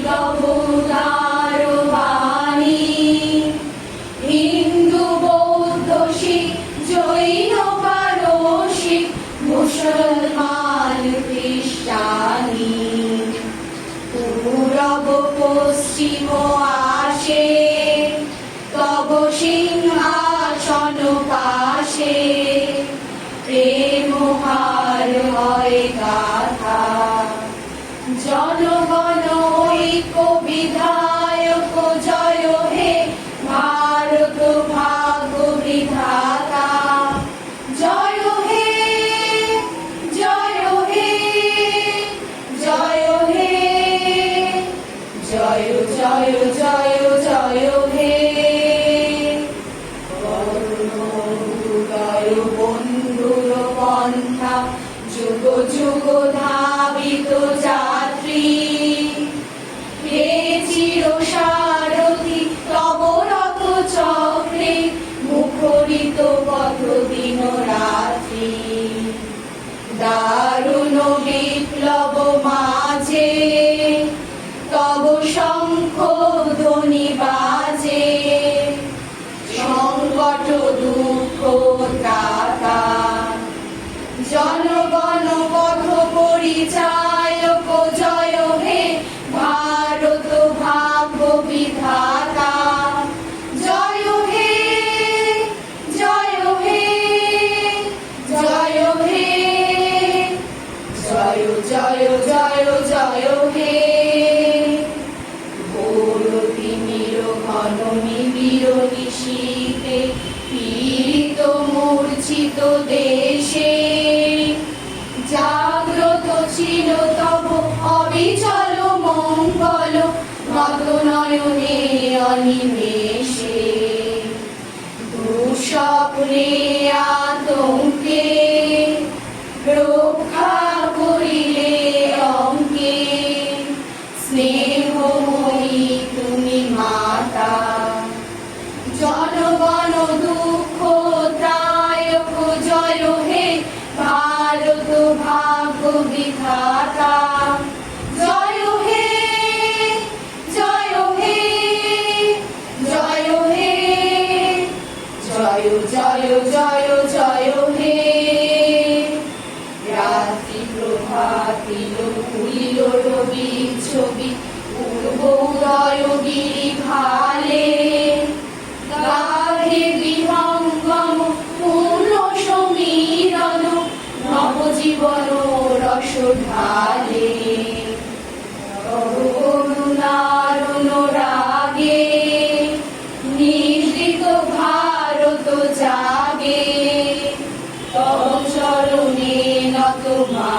তব উদার বাণী। হিন্দু বৌদ্ধ শিখ জৈন পারসিক মুসলমান খ্রিস্টানি, পূরব পশ্চিম আসে তব সিংহাসন পাশে। প্রেম হার হয় গাথা, জনগণ ঐক্য বিধায়ক জয় হে ভারত ভাগ্য বিধাতা। জয় হে জয় হে জয় হে জয় জয় জয় জয় হে। করুণোদয় বন্ধুর পন্থা যুগ যুগ ধাবিত যাত্রী। হে চির সারথি তব রথ চক্রে মুখরিত পথ দিন রাত্রি। দারুণ বিপ্লব মাঝে তব শঙ্খ ধ্বনি বাজে। সংকট দুঃখ ত্রাতা জনগণ পথ পরিচায়ক জয় হে ভারত ভাগ্য বিধাতা। জয় হে জয় হে জয় হে জয় জয় জয় জয় হে। ঘোর তিমির ঘন নিবিড় নিশীথে পীড়িত মূর্ছিত দেশে। জাগ্রত ছিল তব অবিচল মঙ্গল নত নয়নে অনিমেষে। দুঃস্বপ্নে আতঙ্কে রক্ষা করিলে অঙ্কে। স্নেহময়ী তুমি মাতা, জনগণ দুঃখ ত্রায়ক জয় হে ভারত ভাগ্য বিধাতা। জয় হে জয় হে জয় হে জয় জয় জয় জয় হে। রাত্রি প্রভাতিল ভুলিল রবি ছবি পূর্বোদয় গিরি ভালে। গাহে বিহঙ্গম পূর্ণ সমীরণ নবজীবন রস ঢালে। করুণার অনুরাগে নিদ্রিত ভারত জাগে। তব চরণে নত মা